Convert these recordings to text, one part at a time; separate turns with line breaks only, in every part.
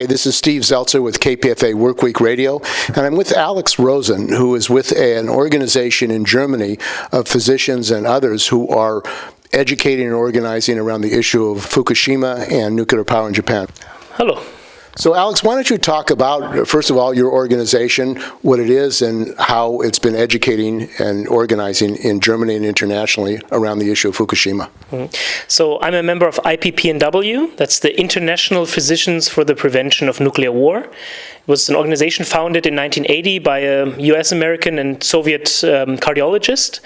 This is Steve Zeltzer with KPFA Workweek Radio, and I'm with Alex Rosen, who is with an organization in Germany of physicians and others who are educating and organizing around the issue of Fukushima and nuclear power in Japan.
Hello.
So, Alex, why don't you talk about, first of all, your organization, what it is, and how it's been educating and organizing in Germany and internationally around the issue of Fukushima.
So, I'm a member of IPPNW, that's the International Physicians for the Prevention of Nuclear War. It was an organization founded in 1980 by a US American and Soviet cardiologist.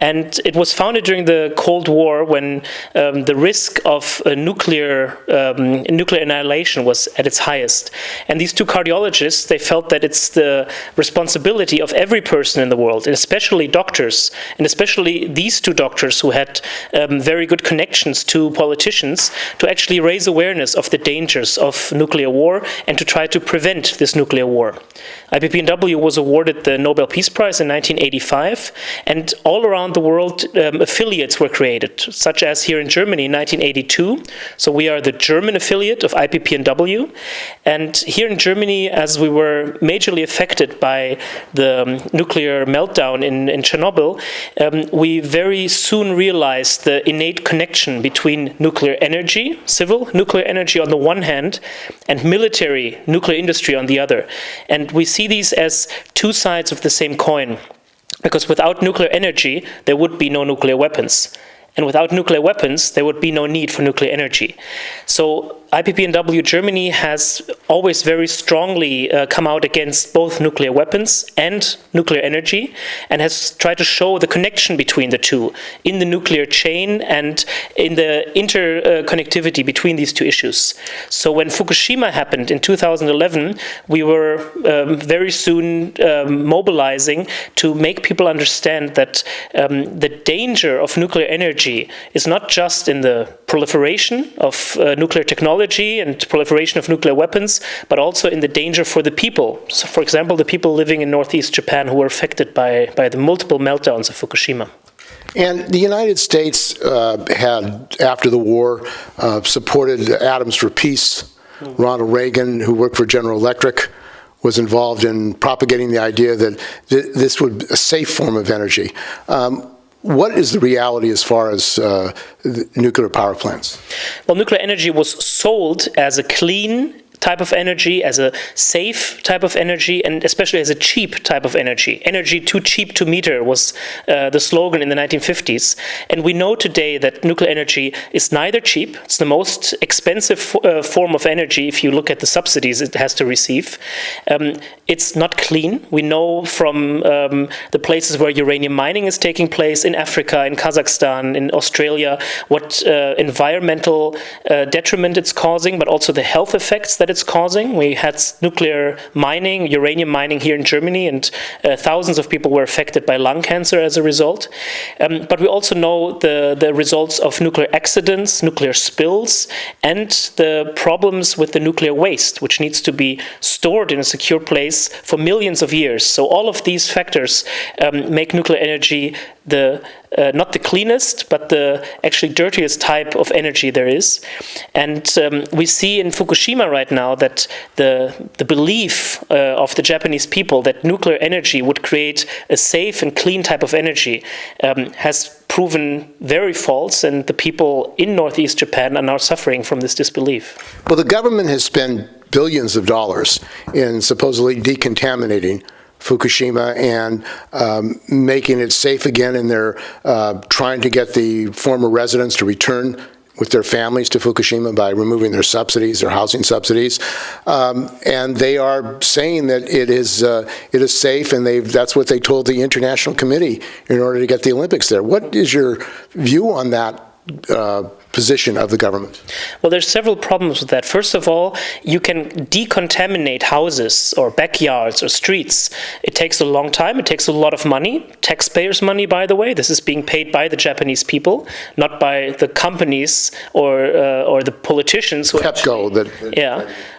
And it was founded during the Cold War when the risk of nuclear annihilation was at its highest. And these two cardiologists, they felt that it's the responsibility of every person in the world, and especially doctors, and especially these two doctors who had very good connections to politicians, to actually raise awareness of the dangers of nuclear war and to try to prevent this nuclear war. IPPNW was awarded the Nobel Peace Prize in 1985, and all around the world affiliates were created, such as here in Germany in 1982. So we are the German affiliate of IPPNW, and here in Germany, as we were majorly affected by the nuclear meltdown in Chernobyl, we very soon realized the innate connection between nuclear energy, civil nuclear energy on the one hand, and military nuclear industry on the other. And we see these as two sides of the same coin. Because without nuclear energy, there would be no nuclear weapons. And without nuclear weapons, there would be no need for nuclear energy. So IPPNW Germany has always very strongly come out against both nuclear weapons and nuclear energy, and has tried to show the connection between the two in the nuclear chain and in the interconnectivity between these two issues. So when Fukushima happened in 2011, we were very soon mobilizing to make people understand that the danger of nuclear energy is not just in the proliferation of nuclear technology and proliferation of nuclear weapons, but also in the danger for the people. So, for example, the people living in northeast Japan who were affected by the multiple meltdowns of Fukushima.
And the United States had, after the war, supported Atoms for Peace. Ronald Reagan, who worked for General Electric, was involved in propagating the idea that this would be a safe form of energy. What is the reality as far as nuclear power plants?
Well, nuclear energy was sold as a clean type of energy, as a safe type of energy, and especially as a cheap type of energy. Energy too cheap to meter was the slogan in the 1950s. And we know today that nuclear energy is neither cheap, it's the most expensive form of energy if you look at the subsidies it has to receive. It's not clean. We know from the places where uranium mining is taking place in Africa, in Kazakhstan, in Australia, what environmental detriment it's causing, but also the health effects that it's causing. We had nuclear mining, uranium mining here in Germany, and thousands of people were affected by lung cancer as a result. But we also know the results of nuclear accidents, nuclear spills, and the problems with the nuclear waste, which needs to be stored in a secure place for millions of years. So all of these factors make nuclear energy not the cleanest, but the actually dirtiest type of energy there is. And we see in Fukushima right now that the belief of the Japanese people that nuclear energy would create a safe and clean type of energy has proven very false, and the people in northeast Japan are now suffering from this disbelief.
Well, the government has spent billions of dollars in supposedly decontaminating Fukushima and making it safe again, and they're trying to get the former residents to return with their families to Fukushima by removing their subsidies, their housing subsidies, and they are saying that it is safe, and that's what they told the International Committee in order to get the Olympics there. What is your view on that position of the government?
Well, there's several problems with that. First of all, you can decontaminate houses or backyards or streets. It takes a long time. It takes a lot of money, taxpayers' money, by the way. This is being paid by the Japanese people, not by the companies or the politicians who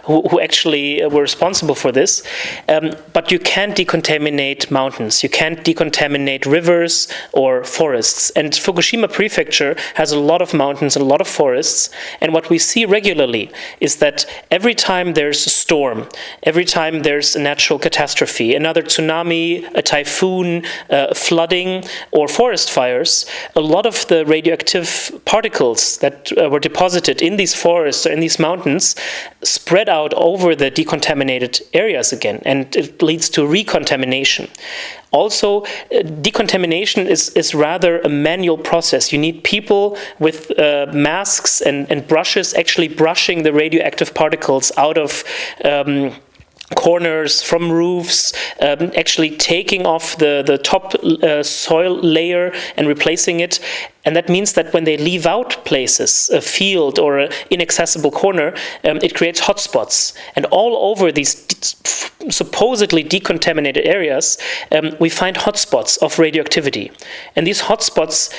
who actually were responsible for this. But you can't decontaminate mountains. You can't decontaminate rivers or forests. And Fukushima Prefecture has a lot of mountains and a lot of forests. And what we see regularly is that every time there's a storm, every time there's a natural catastrophe, another tsunami, a typhoon, flooding, or forest fires, a lot of the radioactive particles that were deposited in these forests or in these mountains spread out over the decontaminated areas again, and it leads to recontamination. Also, decontamination is rather a manual process. You need people with masks and brushes actually brushing the radioactive particles out of corners, from roofs, actually taking off the top soil layer and replacing it. And that means that when they leave out places, a field or an inaccessible corner, it creates hotspots. And all over these supposedly decontaminated areas, we find hotspots of radioactivity. And these hotspots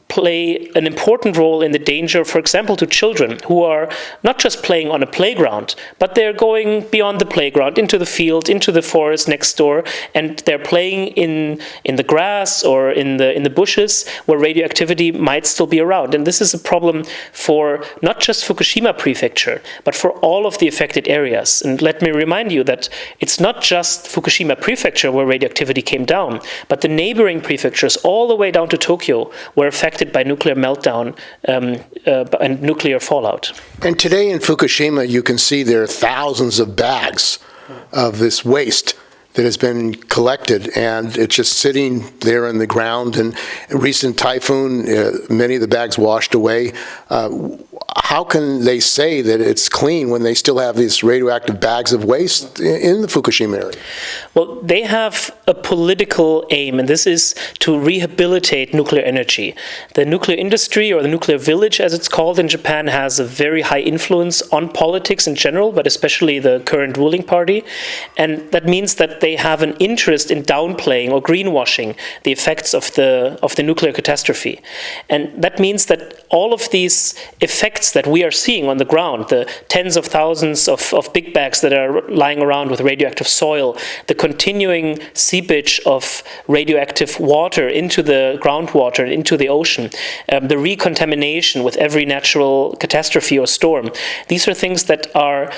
play an important role in the danger, for example, to children who are not just playing on a playground, but they're going beyond the playground, into the field, into the forest next door, and they're playing in the grass or in the bushes where radioactivity might still be around. And this is a problem for not just Fukushima Prefecture, but for all of the affected areas. And let me remind you that it's not just Fukushima Prefecture where radioactivity came down, but the neighboring prefectures all the way down to Tokyo were affected by nuclear meltdown and nuclear fallout.
And today in Fukushima, you can see there are thousands of bags of this waste that has been collected, and it's just sitting there in the ground. And a recent typhoon, many of the bags washed away. How can they say that it's clean when they still have these radioactive bags of waste in the Fukushima area?
Well, they have a political aim, and this is to rehabilitate nuclear energy. The nuclear industry, or the nuclear village as it's called in Japan, has a very high influence on politics in general, but especially the current ruling party. And that means that they have an interest in downplaying or greenwashing the effects of the nuclear catastrophe. And that means that all of these effects that we are seeing on the ground, the tens of thousands of big bags that are lying around with radioactive soil, the continuing seepage of radioactive water into the groundwater, into the ocean, the recontamination with every natural catastrophe or storm. These are things that are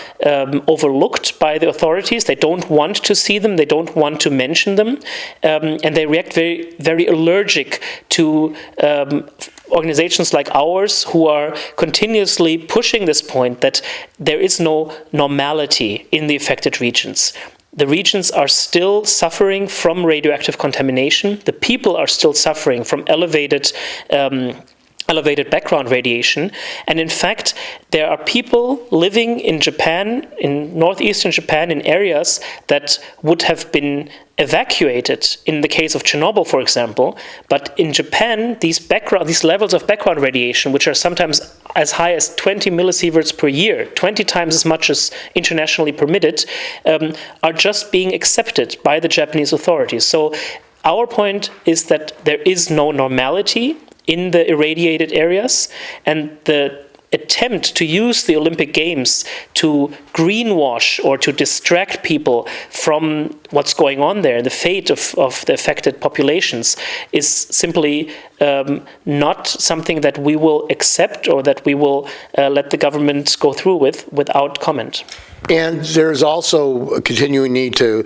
overlooked by the authorities. They don't want to see them. They don't want to mention them. And they react very, very allergic to organizations like ours who are continuously pushing this point that there is no normality in the affected regions. The regions are still suffering from radioactive contamination. The people are still suffering from elevated background radiation. And in fact, there are people living in Japan, in northeastern Japan, in areas that would have been evacuated in the case of Chernobyl, for example. But in Japan, these levels of background radiation, which are sometimes as high as 20 millisieverts per year, 20 times as much as internationally permitted, are just being accepted by the Japanese authorities. So our point is that there is no normality in the irradiated areas, and the attempt to use the Olympic Games to greenwash or to distract people from what's going on there, the fate of the affected populations, is simply not something that we will accept or that we will let the government go through with without comment.
And there's also a continuing need to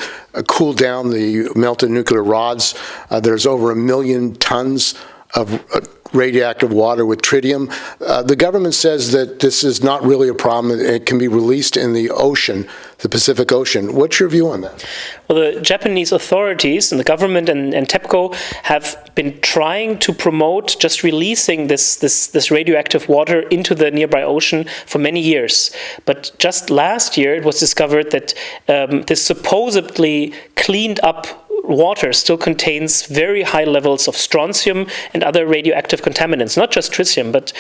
cool down the melted nuclear rods. There's over 1 million tons of radioactive water with tritium. The government says that this is not really a problem. It can be released in the ocean, the Pacific Ocean. What's your view on that?
Well, the Japanese authorities and the government and TEPCO have been trying to promote just releasing this radioactive water into the nearby ocean for many years. But just last year, it was discovered that this supposedly cleaned up water still contains very high levels of strontium and other radioactive contaminants, not just tritium, but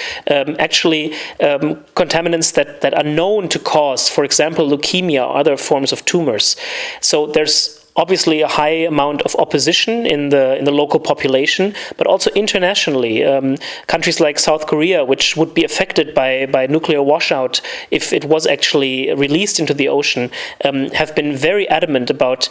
actually contaminants that are known to cause, for example, leukemia or other forms of tumors. So there's obviously a high amount of opposition in the local population, but also internationally. Countries like South Korea, which would be affected by nuclear washout if it was actually released into the ocean, have been very adamant about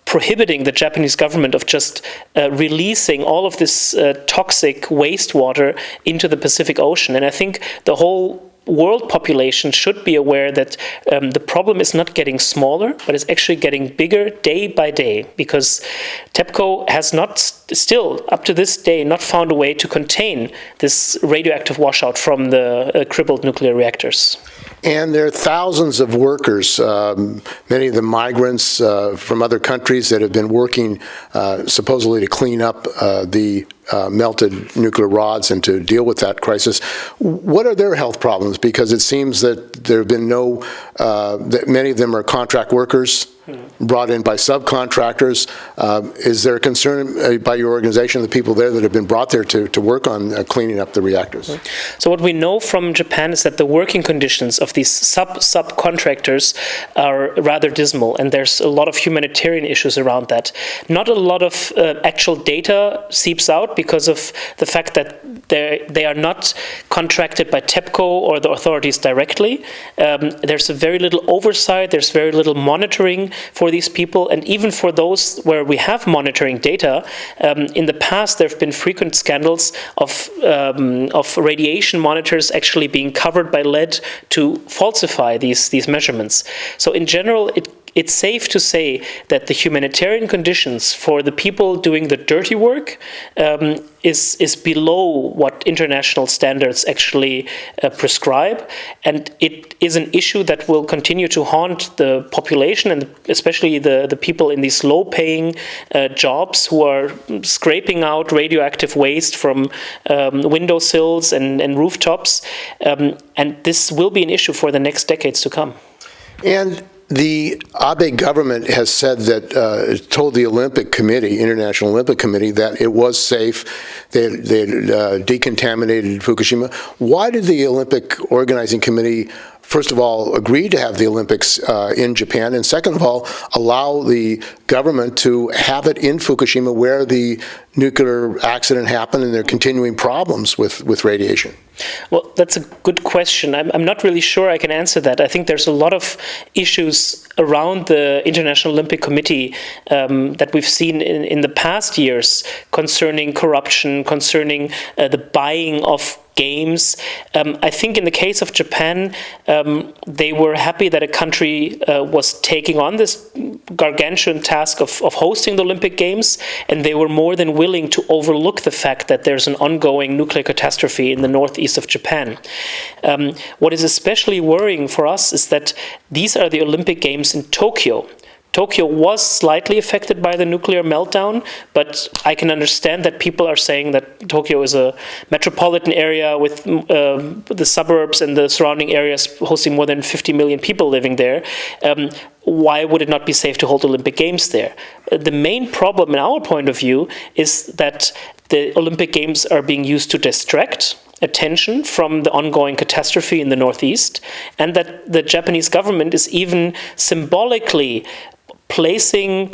prohibiting the Japanese government of just releasing all of this toxic wastewater into the Pacific Ocean. And I think the whole world population should be aware that the problem is not getting smaller, but it's actually getting bigger day by day, because TEPCO has not still, up to this day, not found a way to contain this radioactive washout from the crippled nuclear reactors.
And there are thousands of workers, many of them migrants from other countries that have been working supposedly to clean up the melted nuclear rods and to deal with that crisis. What are their health problems? Because it seems that there have been that many of them are contract workers brought in by subcontractors. Is there a concern by your organization, the people there that have been brought there to work on cleaning up the reactors?
So what we know from Japan is that the working conditions of these subcontractors are rather dismal, and there's a lot of humanitarian issues around that. Not a lot of actual data seeps out because of the fact that they are not contracted by TEPCO or the authorities directly. There's very little oversight, there's very little monitoring for these people, and even for those where we have monitoring data, in the past there have been frequent scandals of radiation monitors actually being covered by lead to falsify these measurements. So in general, it's safe to say that the humanitarian conditions for the people doing the dirty work is below what international standards actually prescribe, and it is an issue that will continue to haunt the population, and especially the people in these low-paying jobs who are scraping out radioactive waste from windowsills and rooftops, and this will be an issue for the next decades to come.
And the Abe government has said that, told the Olympic Committee, International Olympic Committee, that it was safe. They decontaminated Fukushima. Why did the Olympic Organizing Committee, first of all, agree to have the Olympics in Japan, and second of all, allow the government to have it in Fukushima where the nuclear accident happened and there are continuing problems with radiation?
Well, that's a good question. I'm not really sure I can answer that. I think there's a lot of issues around the International Olympic Committee that we've seen in the past years concerning corruption, concerning the buying of games. I think in the case of Japan, they were happy that a country was taking on this gargantuan task of hosting the Olympic Games, and they were more than willing to overlook the fact that there's an ongoing nuclear catastrophe in the northeast of Japan. What is especially worrying for us is that these are the Olympic Games in Tokyo. Tokyo was slightly affected by the nuclear meltdown, but I can understand that people are saying that Tokyo is a metropolitan area with the suburbs and the surrounding areas hosting more than 50 million people living there. Why would it not be safe to hold Olympic Games there? The main problem in our point of view is that the Olympic Games are being used to distract attention from the ongoing catastrophe in the Northeast, and that the Japanese government is even symbolically placing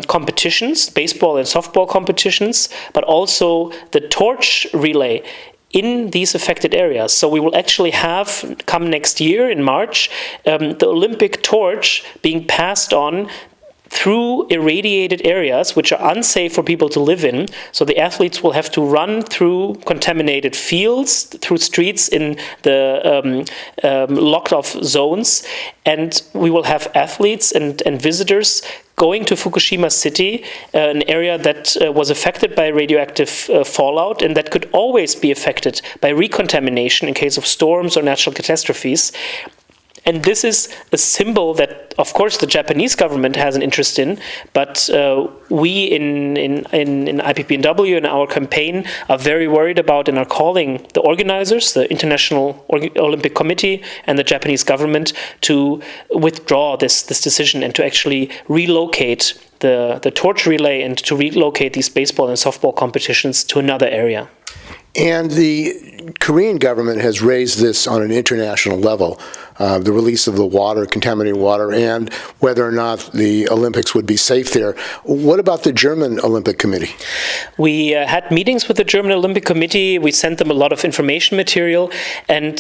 competitions, baseball and softball competitions, but also the torch relay in these affected areas. So we will actually have, come next year in March, the Olympic torch being passed on through irradiated areas which are unsafe for people to live in. So the athletes will have to run through contaminated fields, through streets in the locked off zones, and we will have athletes and visitors going to Fukushima City, an area that was affected by radioactive fallout and that could always be affected by recontamination in case of storms or natural catastrophes. And this is a symbol that, of course, the Japanese government has an interest in, but we in IPPNW and our campaign are very worried about and are calling the organizers, the International Olympic Committee and the Japanese government to withdraw this decision and to actually relocate the torch relay and to relocate these baseball and softball competitions to another area.
And the Korean government has raised this on an international level, the release of the water, contaminated water, and whether or not the Olympics would be safe there. What about the German Olympic Committee?
We had meetings with the German Olympic Committee. We sent them a lot of information material, and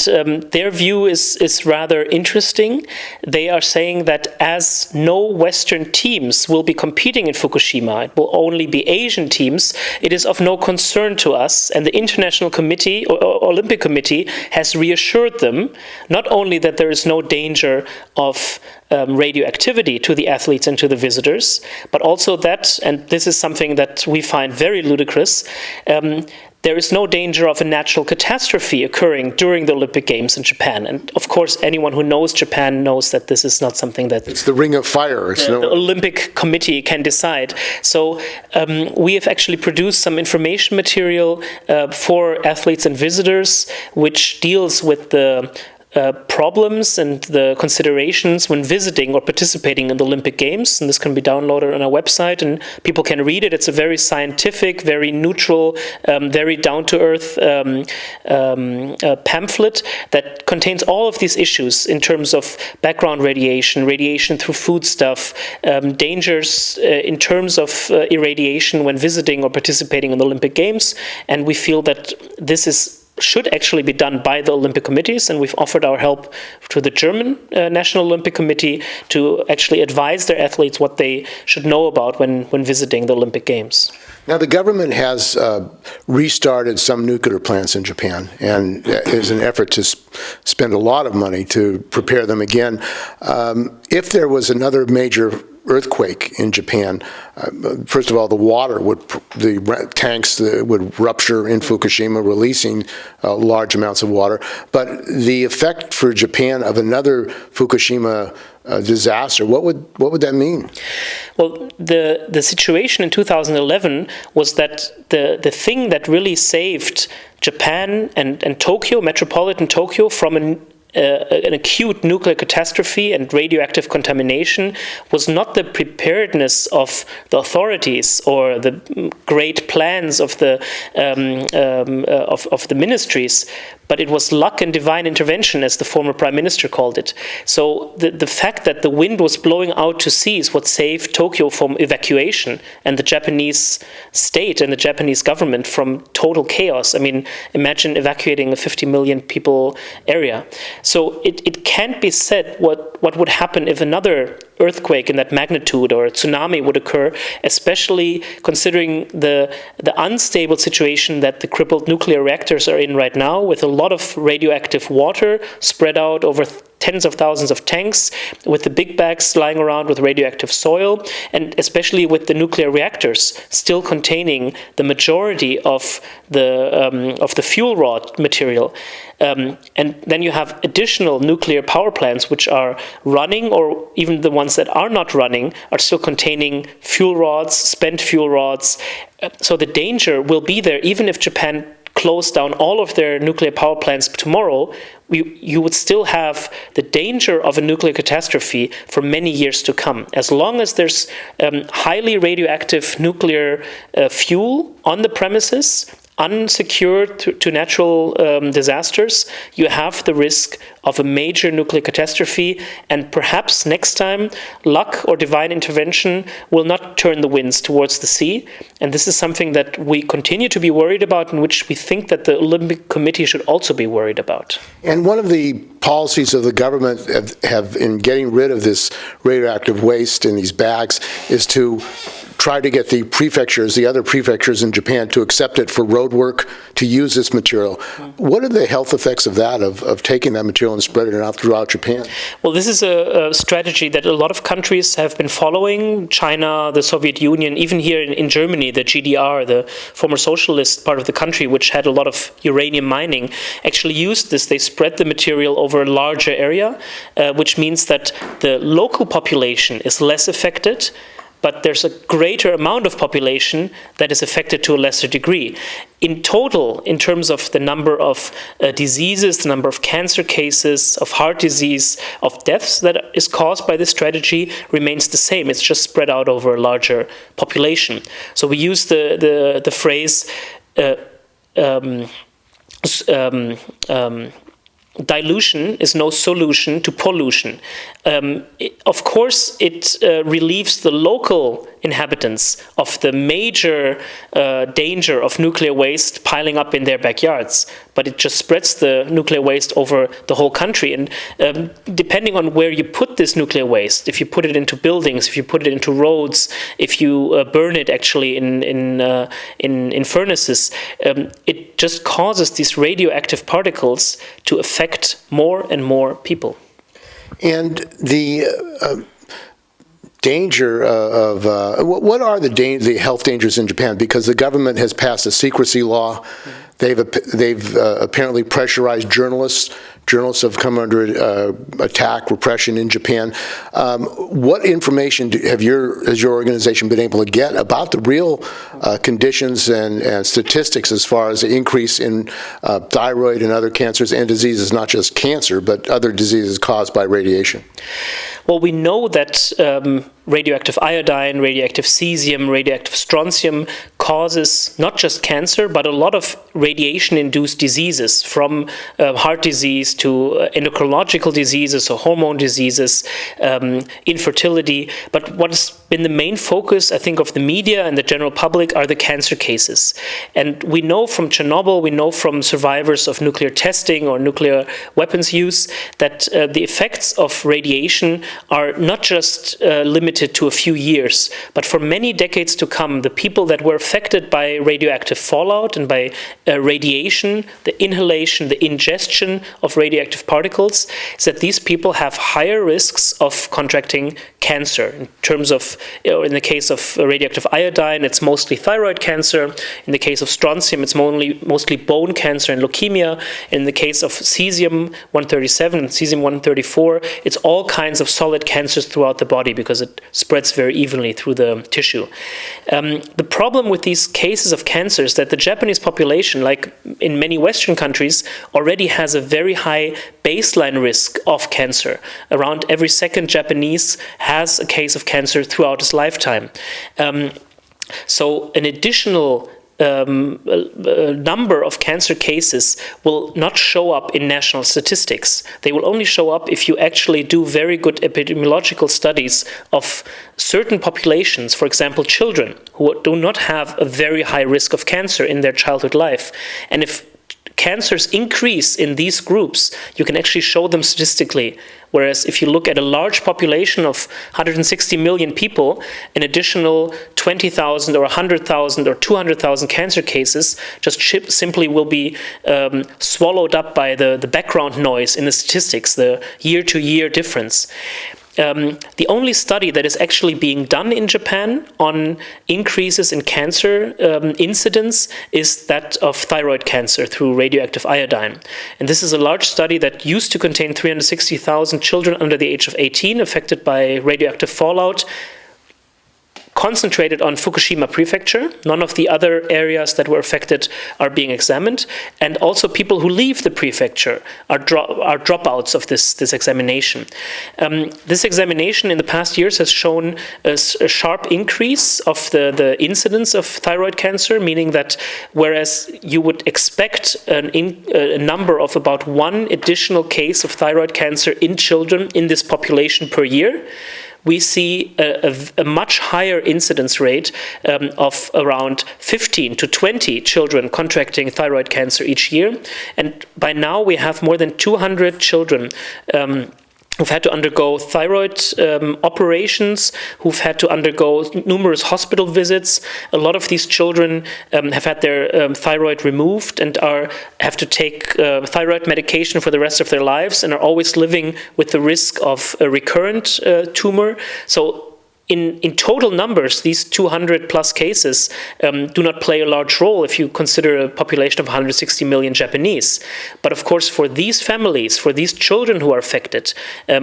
their view is rather interesting. They are saying that as no Western teams will be competing in Fukushima, it will only be Asian teams, it is of no concern to us, and the International Committee, or Olympic Committee, has reassured them not only that there is no danger of radioactivity to the athletes and to the visitors, but also that, and this is something that we find very ludicrous, there is no danger of a natural catastrophe occurring during the Olympic Games in Japan. And of course, anyone who knows Japan knows that this is not something that
it's the Ring of Fire.
The Olympic Committee can decide. So we have actually produced some information material for athletes and visitors, which deals with the problems and the considerations when visiting or participating in the Olympic Games, and this can be downloaded on our website and people can read it. It's a very scientific, very neutral, very down-to-earth pamphlet that contains all of these issues in terms of background radiation, radiation through foodstuff, dangers in terms of irradiation when visiting or participating in the Olympic Games, and we feel that this should actually be done by the Olympic committees, and we've offered our help to the German National Olympic Committee to actually advise their athletes what they should know about when visiting the Olympic Games.
Now, the government has restarted some nuclear plants in Japan, and is an effort to spend a lot of money to prepare them again. If there was another major earthquake in Japan, first of all, the tanks would rupture in Fukushima, releasing large amounts of water. But the effect for Japan of another Fukushima disaster, what would that mean?
Well, the situation in 2011 was that the thing that really saved Japan and Tokyo, metropolitan Tokyo, from an acute nuclear catastrophe and radioactive contamination was not the preparedness of the authorities or the great plans of the ministries, but it was luck and divine intervention, as the former prime minister called it. So the fact that the wind was blowing out to sea is what saved Tokyo from evacuation, and the Japanese state and the Japanese government from total chaos. I mean, imagine evacuating a 50 million people area. So it can't be said what would happen if another earthquake in that magnitude or a tsunami would occur, especially considering the unstable situation that the crippled nuclear reactors are in right now, with a lot of radioactive water spread out over tens of thousands of tanks, with the big bags lying around with radioactive soil, and especially with the nuclear reactors still containing the majority of the fuel rod material. And then you have additional nuclear power plants which are running, or even the ones that are not running are still containing fuel rods, spent fuel rods. So the danger will be there even if Japan close down all of their nuclear power plants tomorrow. You would still have the danger of a nuclear catastrophe for many years to come. As long as there's highly radioactive nuclear fuel on the premises, unsecured to natural disasters, you have the risk of a major nuclear catastrophe, and perhaps next time luck or divine intervention will not turn the winds towards the sea. And this is something that we continue to be worried about, and which we think that the Olympic Committee should also be worried about.
And one of the policies of the government have in getting rid of this radioactive waste in these bags is to try to get the other prefectures in Japan, to accept it for road work, to use this material. What are the health effects of that, of taking that material and spreading it out throughout Japan?
Well, this is a strategy that a lot of countries have been following. China, the Soviet Union, even here in Germany, the GDR, the former socialist part of the country, which had a lot of uranium mining, actually used this. They spread the material over a larger area, which means that the local population is less affected, but there's a greater amount of population that is affected to a lesser degree. In total, in terms of the number of diseases, the number of cancer cases, of heart disease, of deaths that is caused by this strategy remains the same. It's just spread out over a larger population. So we use the phrase dilution is no solution to pollution. Of course, it relieves the local inhabitants of the major danger of nuclear waste piling up in their backyards, but it just spreads the nuclear waste over the whole country. And depending on where you put this nuclear waste, if you put it into buildings, if you put it into roads, if you burn it actually in furnaces, it just causes these radioactive particles to affect more and more people.
And the danger of what are the health dangers in Japan? Because the government has passed a secrecy law. They've apparently pressurized journalists. Journalists have come under attack, repression in Japan. What information has your organization been able to get about the real conditions and statistics as far as the increase in thyroid and other cancers and diseases, not just cancer, but other diseases caused by radiation?
Well, we know that radioactive iodine, radioactive cesium, radioactive strontium causes not just cancer, but a lot of radiation-induced diseases, from heart disease to endocrinological diseases or hormone diseases, infertility. But what's been the main focus, I think, of the media and the general public are the cancer cases. And we know from Chernobyl, we know from survivors of nuclear testing or nuclear weapons use that the effects of radiation are not just limited to a few years, but for many decades to come. The people that were affected by radioactive fallout and by radiation, the inhalation, the ingestion of radioactive particles, is that these people have higher risks of contracting cancer. In terms of, in the case of radioactive iodine, it's mostly thyroid cancer. In the case of strontium, it's mostly bone cancer and leukemia. In the case of cesium-137 and cesium-134, it's all kinds of solid cancers throughout the body because it spreads very evenly through the tissue. The problem with these cases of cancer is that the Japanese population, like in many Western countries, already has a very high baseline risk of cancer. Around every second Japanese has a case of cancer throughout his lifetime. So an additional number of cancer cases will not show up in national statistics. They will only show up if you actually do very good epidemiological studies of certain populations, for example, children who do not have a very high risk of cancer in their childhood life. And if cancers increase in these groups, you can actually show them statistically. Whereas if you look at a large population of 160 million people, an additional 20,000 or 100,000 or 200,000 cancer cases just simply will be swallowed up by the background noise in the statistics, the year-to-year difference. The only study that is actually being done in Japan on increases in cancer incidence is that of thyroid cancer through radioactive iodine. And this is a large study that used to contain 360,000 children under the age of 18 affected by radioactive fallout, concentrated on Fukushima prefecture. None of the other areas that were affected are being examined. And also people who leave the prefecture are dropouts of this examination. This examination in the past years has shown a sharp increase of the incidence of thyroid cancer, meaning that whereas you would expect a number of about one additional case of thyroid cancer in children in this population per year, we see a much higher incidence rate of around 15 to 20 children contracting thyroid cancer each year. And by now we have more than 200 children who've had to undergo thyroid operations, who've had to undergo numerous hospital visits. A lot of these children have had their thyroid removed and have to take thyroid medication for the rest of their lives and are always living with the risk of a recurrent tumor. So in total numbers, these 200 plus cases do not play a large role if you consider a population of 160 million Japanese. But of course, for these families, for these children who are affected,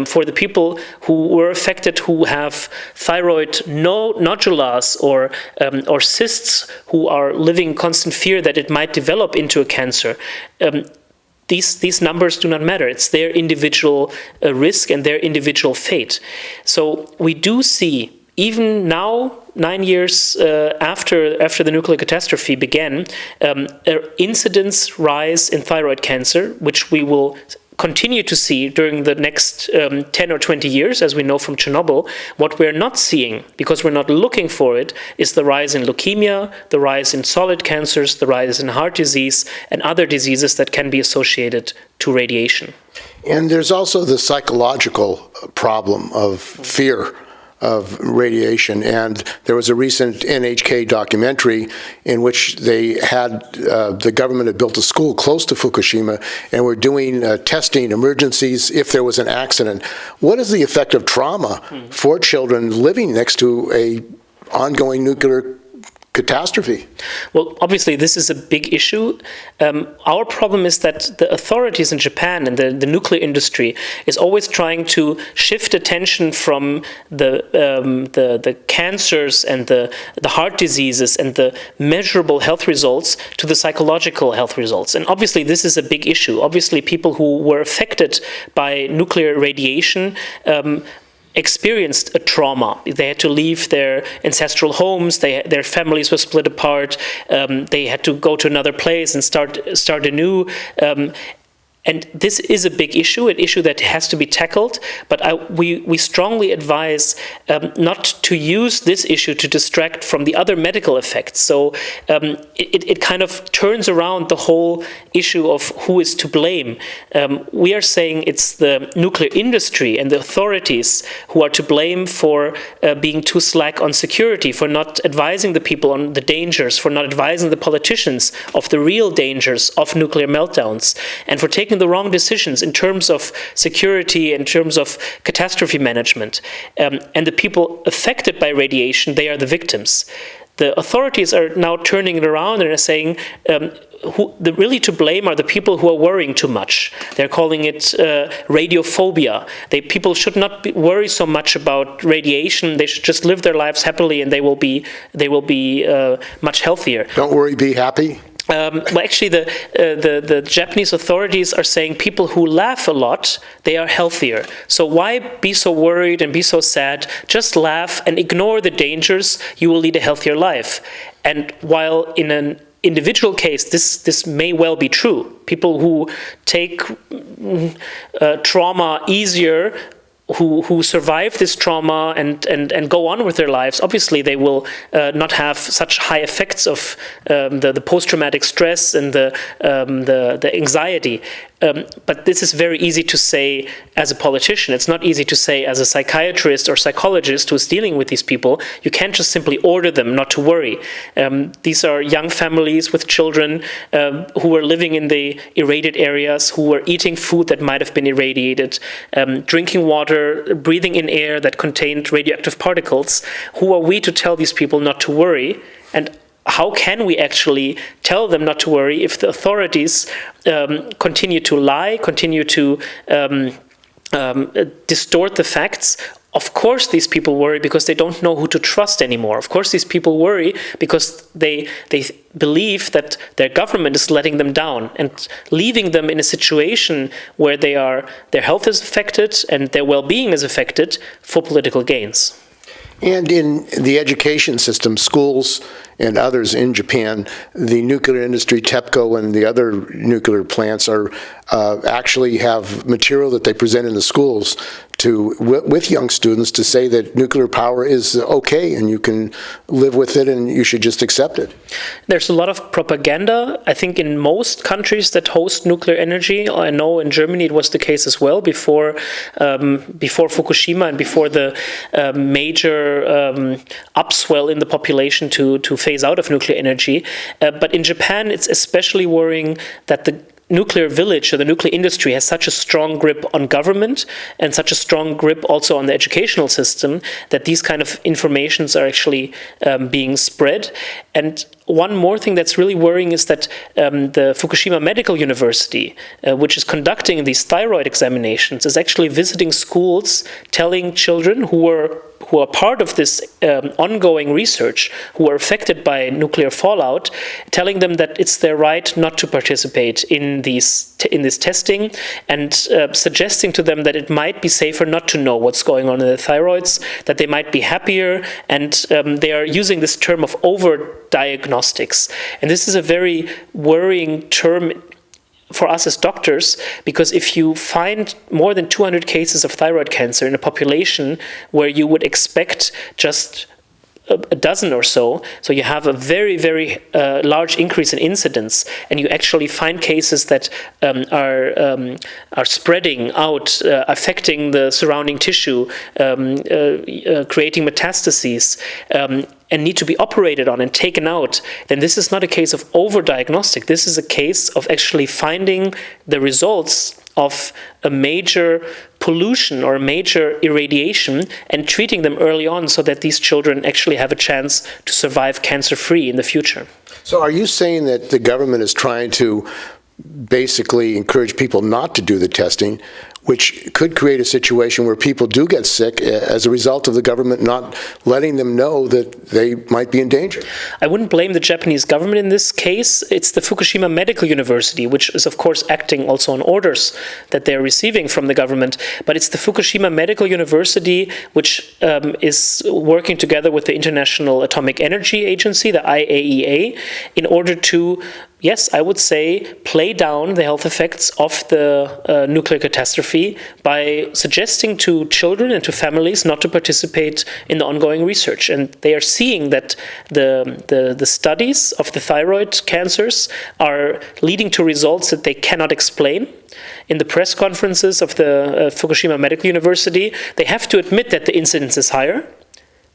for the people who were affected who have thyroid nodules or cysts, who are living in constant fear that it might develop into a cancer, these numbers do not matter. It's their individual risk and their individual fate. So we do see even now, 9 years after the nuclear catastrophe began, incidence rise in thyroid cancer, which we will continue to see during the next 10 or 20 years, as we know from Chernobyl. What we're not seeing, because we're not looking for it, is the rise in leukemia, the rise in solid cancers, the rise in heart disease, and other diseases that can be associated to radiation.
And there's also the psychological problem of fear of radiation. And there was a recent NHK documentary in which they had, the government had built a school close to Fukushima and were doing testing emergencies if there was an accident. What is the effect of trauma for children living next to a ongoing nuclear catastrophe?
Well, obviously, this is a big issue. Our problem is that the authorities in Japan and the nuclear industry is always trying to shift attention from the cancers and the heart diseases and the measurable health results to the psychological health results. And obviously, this is a big issue. Obviously, people who were affected by nuclear radiation experienced a trauma. They had to leave their ancestral homes, their families were split apart, they had to go to another place and start anew. And this is a big issue, an issue that has to be tackled, but we strongly advise not to use this issue to distract from the other medical effects. So it kind of turns around the whole issue of who is to blame. We are saying it's the nuclear industry and the authorities who are to blame for being too slack on security, for not advising the people on the dangers, for not advising the politicians of the real dangers of nuclear meltdowns, and for taking the wrong decisions in terms of security, in terms of catastrophe management. And the people affected by radiation, they are the victims. The authorities are now turning it around and are saying really to blame are the people who are worrying too much. They're calling it radiophobia. People should not worry so much about radiation. They should just live their lives happily, and they will be much healthier.
Don't worry, be happy.
Well, actually, the Japanese authorities are saying people who laugh a lot, they are healthier. So why be so worried and be so sad? Just laugh and ignore the dangers. You will lead a healthier life. And while in an individual case, this may well be true. People who take trauma easier, who survive this trauma and go on with their lives, obviously they will not have such high effects of the post-traumatic stress and the anxiety. But this is very easy to say as a politician. It's not easy to say as a psychiatrist or psychologist who is dealing with these people. You can't just simply order them not to worry. These are young families with children who are living in the irradiated areas, who are eating food that might have been irradiated, drinking water, breathing in air that contained radioactive particles. Who are we to tell these people not to worry? And how can we actually tell them not to worry if the authorities continue to lie, continue to distort the facts? Of course these people worry because they don't know who to trust anymore. Of course these people worry because they believe that their government is letting them down and leaving them in a situation where their health is affected and their well-being is affected for political gains.
And in the education system, schools and others in Japan, the nuclear industry, TEPCO, and the other nuclear plants are actually have material that they present in the schools with young students to say that nuclear power is okay and you can live with it and you should just accept it.
There's a lot of propaganda, I think, in most countries that host nuclear energy. I know in Germany it was the case as well before Fukushima and before the major upswell in the population to phase out of nuclear energy. But in Japan, it's especially worrying that the nuclear village or the nuclear industry has such a strong grip on government and such a strong grip also on the educational system that these kind of informations are actually being spread. And one more thing that's really worrying is that the Fukushima Medical University, which is conducting these thyroid examinations, is actually visiting schools telling children who were are part of this ongoing research, who are affected by nuclear fallout, telling them that it's their right not to participate in this testing, and suggesting to them that it might be safer not to know what's going on in the thyroids, that they might be happier, and they are using this term of over-diagnostics. And this is a very worrying term for us as doctors, because if you find more than 200 cases of thyroid cancer in a population where you would expect just a dozen or so you have a very, very large increase in incidence, and you actually find cases that are spreading out, affecting the surrounding tissue, creating metastases, and need to be operated on and taken out, then this is not a case of over-diagnostic. This is a case of actually finding the results of a major pollution or a major irradiation and treating them early on so that these children actually have a chance to survive cancer-free in the future.
So are you saying that the government is trying to basically encourage people not to do the testing, which could create a situation where people do get sick as a result of the government not letting them know that they might be in danger?
I wouldn't blame the Japanese government in this case. It's the Fukushima Medical University, which is of course acting also on orders that they're receiving from the government. But it's the Fukushima Medical University which is working together with the International Atomic Energy Agency, the IAEA, in order to, yes, I would say, play down the health effects of the nuclear catastrophe by suggesting to children and to families not to participate in the ongoing research. And they are seeing that the studies of the thyroid cancers are leading to results that they cannot explain. In the press conferences of the Fukushima Medical University, they have to admit that the incidence is higher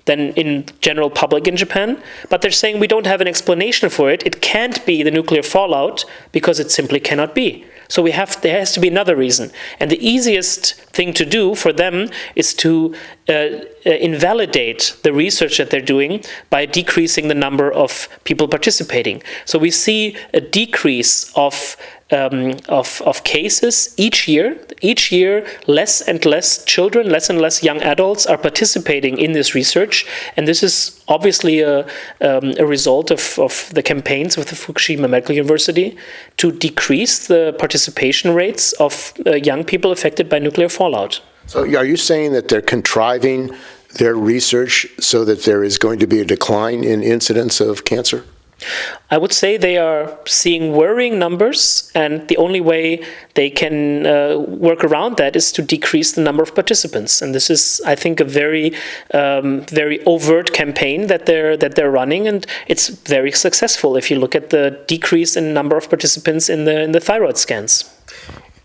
than in general public in Japan, but they're saying we don't have an explanation for it. It can't be the nuclear fallout because it simply cannot be. So there has to be another reason. And the easiest thing to do for them is to invalidate the research that they're doing by decreasing the number of people participating. So we see a decrease of cases each year. Each year, less and less children, less and less young adults are participating in this research, and this is obviously a result of the campaigns of the Fukushima Medical University to decrease the participation rates of young people affected by nuclear fallout.
So are you saying that they're contriving their research so that there is going to be a decline in incidence of cancer?
I would say they are seeing worrying numbers, and the only way they can work around that is to decrease the number of participants. And this is, I think, a very, very overt campaign that they're running, and it's very successful if you look at the decrease in number of participants in the thyroid scans.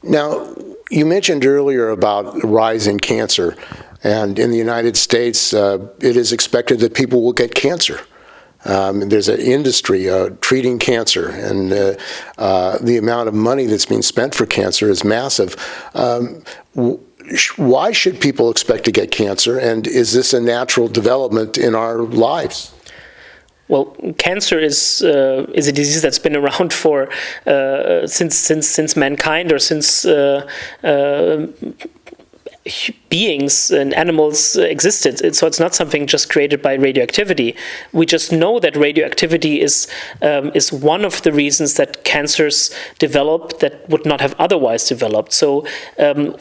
Now,
you mentioned earlier about the rise in cancer, and in the United States, it is expected that people will get cancer. There's an industry treating cancer, and the amount of money that's being spent for cancer is massive. Why should people expect to get cancer, and is this a natural development in our lives?
Well, cancer is a disease that's been around for since mankind, or since beings and animals existed. So it's not something just created by radioactivity. We just know that radioactivity is one of the reasons that cancers develop that would not have otherwise developed. So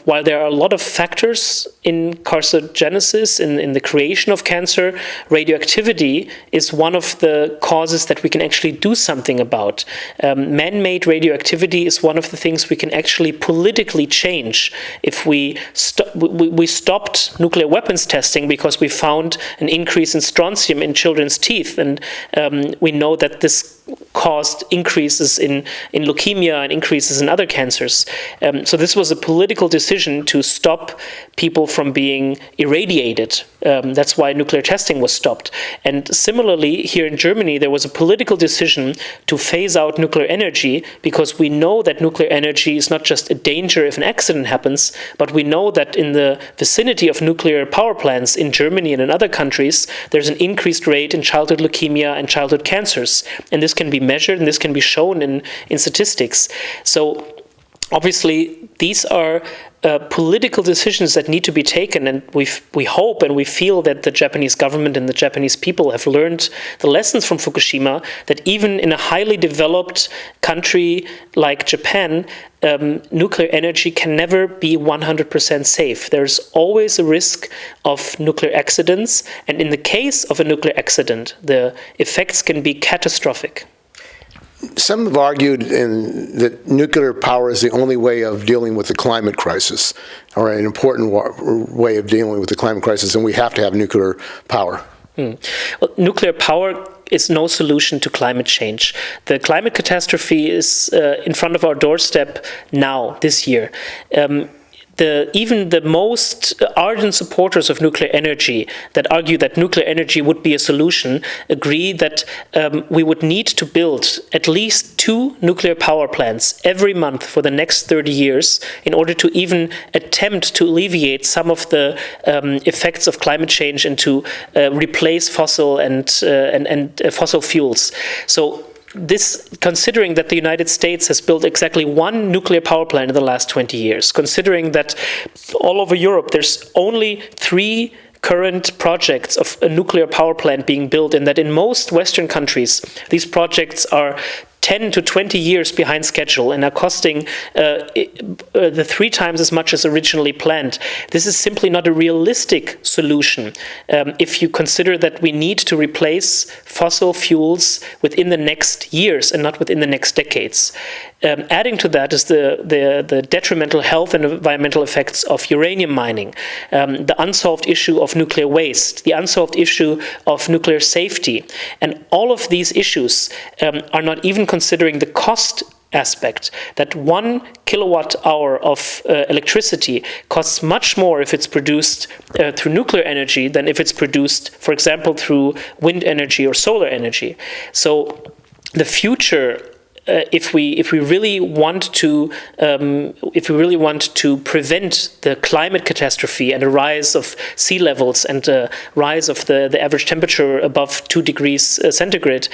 while there are a lot of factors in carcinogenesis, in the creation of cancer, radioactivity is one of the causes that we can actually do something about. Man-made radioactivity is one of the things we can actually politically change. If we stopped nuclear weapons testing because we found an increase in strontium in children's teeth, and we know that this caused increases in leukemia and increases in other cancers. So this was a political decision to stop people from being irradiated. That's why nuclear testing was stopped. And similarly, here in Germany, there was a political decision to phase out nuclear energy, because we know that nuclear energy is not just a danger if an accident happens, but we know that in the vicinity of nuclear power plants in Germany and in other countries, there's an increased rate in childhood leukemia and childhood cancers. And this can be measured, and this can be shown in statistics. So obviously, these are political decisions that need to be taken, and we hope and we feel that the Japanese government and the Japanese people have learned the lessons from Fukushima, that even in a highly developed country like Japan, nuclear energy can never be 100% safe. There's always a risk of nuclear accidents, and in the case of a nuclear accident, the effects can be catastrophic.
Some have argued that nuclear power is the only way of dealing with the climate crisis, or an important way of dealing with the climate crisis, and we have to have nuclear power.
Well, nuclear power is no solution to climate change. The climate catastrophe is in front of our doorstep now, this year. Even the most ardent supporters of nuclear energy that argue that nuclear energy would be a solution agree that we would need to build at least 2 nuclear power plants every month for the next 30 years in order to even attempt to alleviate some of the effects of climate change and to replace fossil and fossil fuels. So, this, considering that the United States has built exactly 1 nuclear power plant in the last 20 years, considering that all over Europe there's only 3 current projects of a nuclear power plant being built, and that in most Western countries these projects are 10 to 20 years behind schedule and are costing the 3 times as much as originally planned. This is simply not a realistic solution if you consider that we need to replace fossil fuels within the next years and not within the next decades. Adding to that is the detrimental health and environmental effects of uranium mining, the unsolved issue of nuclear waste, the unsolved issue of nuclear safety. And all of these issues are not even considering the cost aspect, that 1 kilowatt hour of electricity costs much more if it's produced through nuclear energy than if it's produced, for example, through wind energy or solar energy. So the future, if we really want to prevent the climate catastrophe and a rise of sea levels and a rise of the average temperature above 2 degrees centigrade,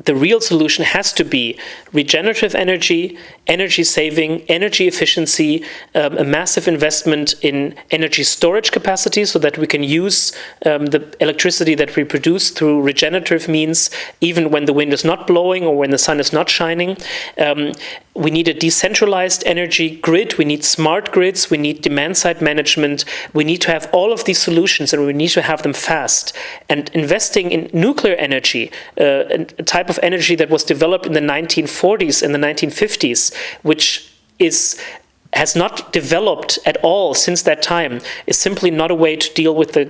the real solution has to be regenerative energy, energy saving, energy efficiency, a massive investment in energy storage capacity so that we can use the electricity that we produce through regenerative means even when the wind is not blowing or when the sun is not shining. We need a decentralized energy grid, we need smart grids, we need demand-side management, we need to have all of these solutions and we need to have them fast. And investing in nuclear energy, a type of energy that was developed in the 1940s and the 1950s, which has not developed at all since that time, is simply not a way to deal with the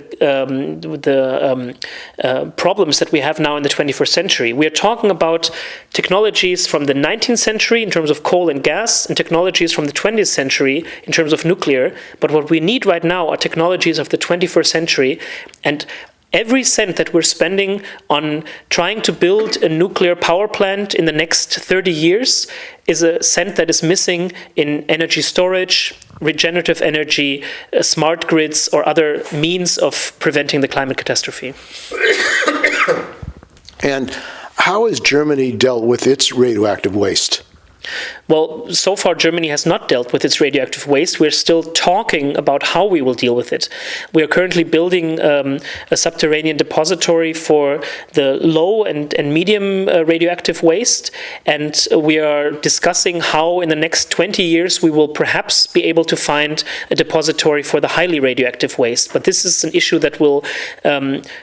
problems that we have now in the 21st century. We are talking about technologies from the 19th century in terms of coal and gas, and technologies from the 20th century in terms of nuclear. But what we need right now are technologies of the 21st century, and every cent that we're spending on trying to build a nuclear power plant in the next 30 years is a cent that is missing in energy storage, regenerative energy, smart grids, or other means of preventing the climate catastrophe.
And how has Germany dealt with its radioactive waste?
Well, so far Germany has not dealt with its radioactive waste. We're still talking about how we will deal with it. We are currently building a subterranean depository for the low and medium radioactive waste, and we are discussing how in the next 20 years we will perhaps be able to find a depository for the highly radioactive waste. But this is an issue that will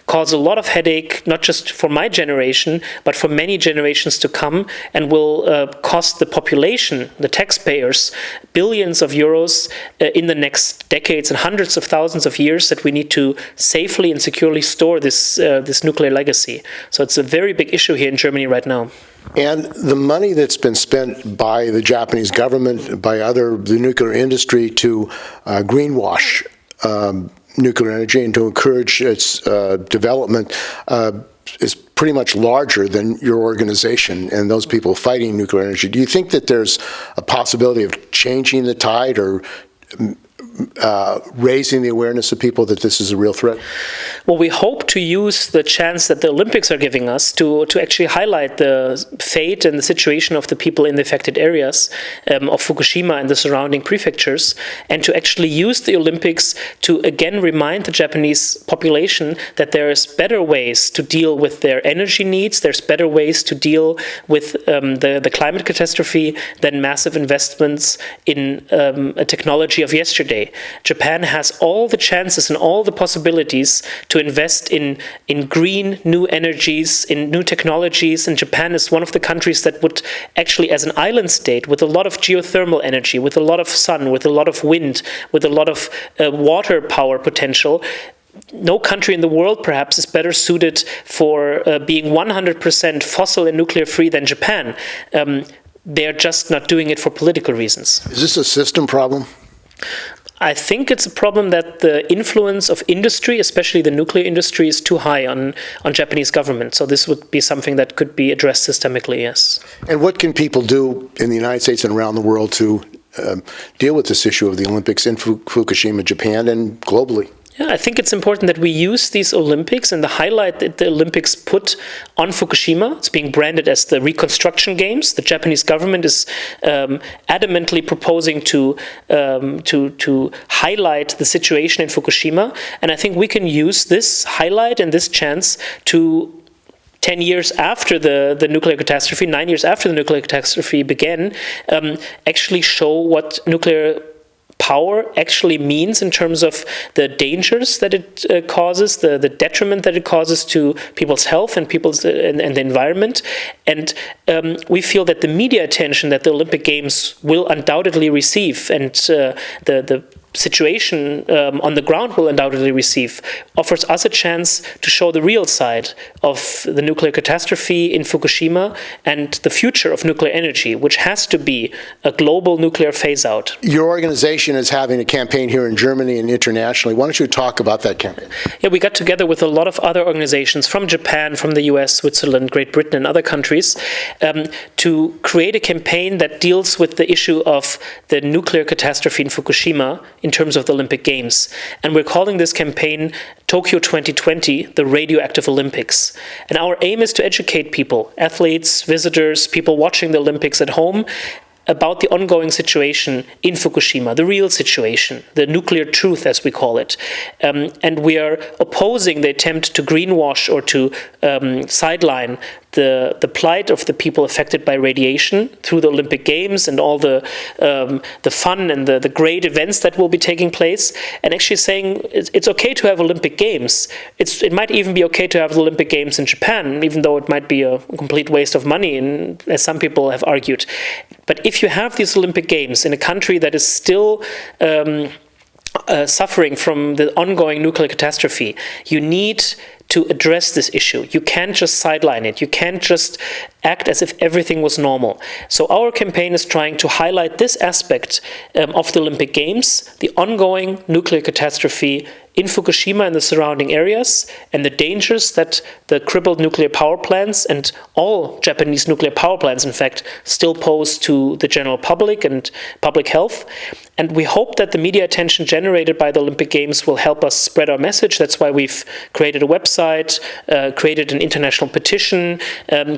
cause a lot of headache, not just for my generation, but for many generations to come, and will cost the population, the taxpayers, billions of euros in the next decades and hundreds of thousands of years that we need to safely and securely store this nuclear legacy. So it's a very big issue here in Germany right now.
And the money that's been spent by the Japanese government, by the nuclear industry to greenwash nuclear energy and to encourage its development is pretty much larger than your organization and those people fighting nuclear energy. Do you think that there's a possibility of changing the tide or raising the awareness of people that this is a real threat?
Well, we hope to use the chance that the Olympics are giving us to actually highlight the fate and the situation of the people in the affected areas of Fukushima and the surrounding prefectures, and to actually use the Olympics to again remind the Japanese population that there's better ways to deal with their energy needs, there's better ways to deal with the climate catastrophe than massive investments in a technology of yesterday. Japan has all the chances and all the possibilities to invest in green new energies, in new technologies, and Japan is one of the countries that would actually, as an island state, with a lot of geothermal energy, with a lot of sun, with a lot of wind, with a lot of water power potential, no country in the world perhaps is better suited for being 100% fossil and nuclear free than Japan. They're just not doing it for political reasons.
Is this a system problem?
I think it's a problem that the influence of industry, especially the nuclear industry, is too high on Japanese government. So this would be something that could be addressed systemically, yes.
And what can people do in the United States and around the world to deal with this issue of the Olympics in Fukushima, Japan, and globally?
Yeah, I think it's important that we use these Olympics and the highlight that the Olympics put on Fukushima. It's being branded as the Reconstruction Games. The Japanese government is adamantly proposing to highlight the situation in Fukushima, and I think we can use this highlight and this chance to 10 years after the nuclear catastrophe, 9 years after the nuclear catastrophe began, actually show what nuclear power actually means in terms of the dangers that it causes, the detriment that it causes to people's health and and the environment. And we feel that the media attention that the Olympic Games will undoubtedly receive, and the situation on the ground will undoubtedly receive, offers us a chance to show the real side of the nuclear catastrophe in Fukushima and the future of nuclear energy, which has to be a global nuclear phase-out.
Your organization is having a campaign here in Germany and internationally. Why don't you talk about that campaign?
Yeah, we got together with a lot of other organizations from Japan, from the US, Switzerland, Great Britain, and other countries to create a campaign that deals with the issue of the nuclear catastrophe in Fukushima in terms of the Olympic Games. And we're calling this campaign Tokyo 2020, the Radioactive Olympics. And our aim is to educate people, athletes, visitors, people watching the Olympics at home, about the ongoing situation in Fukushima, the real situation, the nuclear truth, as we call it. And we are opposing the attempt to greenwash or to sideline the plight of the people affected by radiation through the Olympic Games and all the fun and the great events that will be taking place, and actually saying it's okay to have Olympic Games. It might even be okay to have the Olympic Games in Japan, even though it might be a complete waste of money, and as some people have argued. But if you have these Olympic Games in a country that is still suffering from the ongoing nuclear catastrophe, you need to address this issue. You can't just sideline it. You can't just act as if everything was normal. So our campaign is trying to highlight this aspect of the Olympic Games, the ongoing nuclear catastrophe in Fukushima and the surrounding areas, and the dangers that the crippled nuclear power plants and all Japanese nuclear power plants, in fact, still pose to the general public and public health. And we hope that the media attention generated by the Olympic Games will help us spread our message. That's why we've created a website, created an international petition,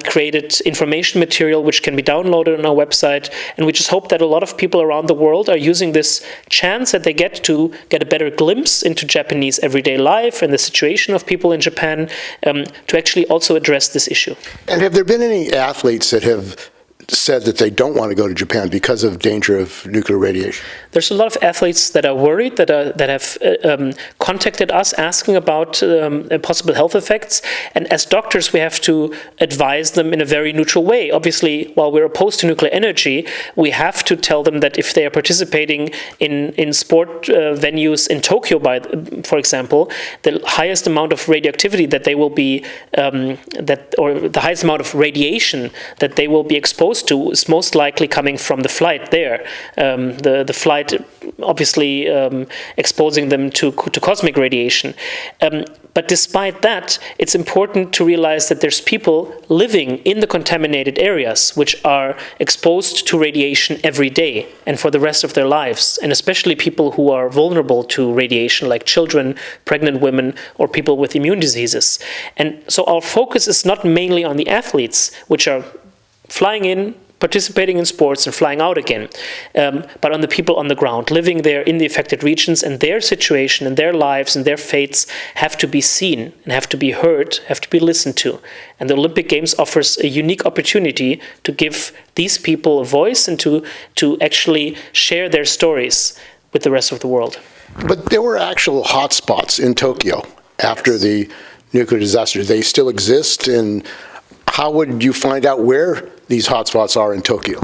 created information material which can be downloaded on our website. And we just hope that a lot of people around the world are using this chance that they get to get a better glimpse into Japanese everyday life and the situation of people in Japan to actually also address this issue.
And have there been any athletes that have said that they don't want to go to Japan because of danger of nuclear radiation?
There's a lot of athletes that are worried, that have contacted us asking about possible health effects. And as doctors, we have to advise them in a very neutral way. Obviously, while we're opposed to nuclear energy, we have to tell them that if they are participating in sport venues in Tokyo, for example, the highest amount of radioactivity that they will be, or the highest amount of radiation that they will be exposed exposed to is most likely coming from the flight there. The flight obviously exposing them to cosmic radiation. But despite that, it's important to realize that there's people living in the contaminated areas which are exposed to radiation every day and for the rest of their lives, and especially people who are vulnerable to radiation, like children, pregnant women, or people with immune diseases. And so our focus is not mainly on the athletes, which are flying in, participating in sports and flying out again, but on the people on the ground, living there in the affected regions, and their situation and their lives and their fates have to be seen and have to be heard, have to be listened to. And the Olympic Games offers a unique opportunity to give these people a voice and to actually share their stories with the rest of the world.
But there were actual hotspots in Tokyo after the nuclear disaster. They still exist, and how would you find out where these hotspots are in Tokyo?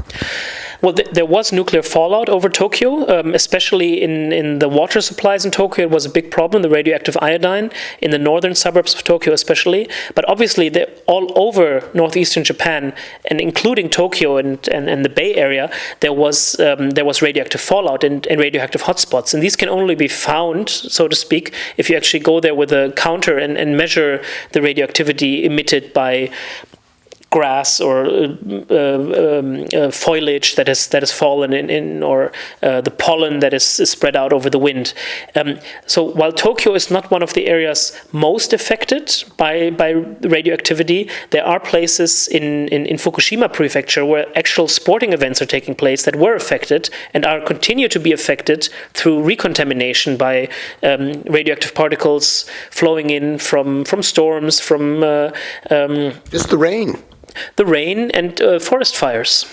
Well, there was nuclear fallout over Tokyo, especially in the water supplies in Tokyo. It was a big problem, the radioactive iodine, in the northern suburbs of Tokyo especially. But obviously, all over northeastern Japan, and including Tokyo and the Bay Area, there was radioactive fallout and radioactive hotspots. And these can only be found, so to speak, if you actually go there with a counter and measure the radioactivity emitted by grass or foliage that has fallen in or the pollen that is spread out over the wind. So while Tokyo is not one of the areas most affected by radioactivity, there are places in Fukushima prefecture where actual sporting events are taking place that were affected and are continue to be affected through recontamination by radioactive particles flowing in from storms, from
just the rain.
The rain and forest fires.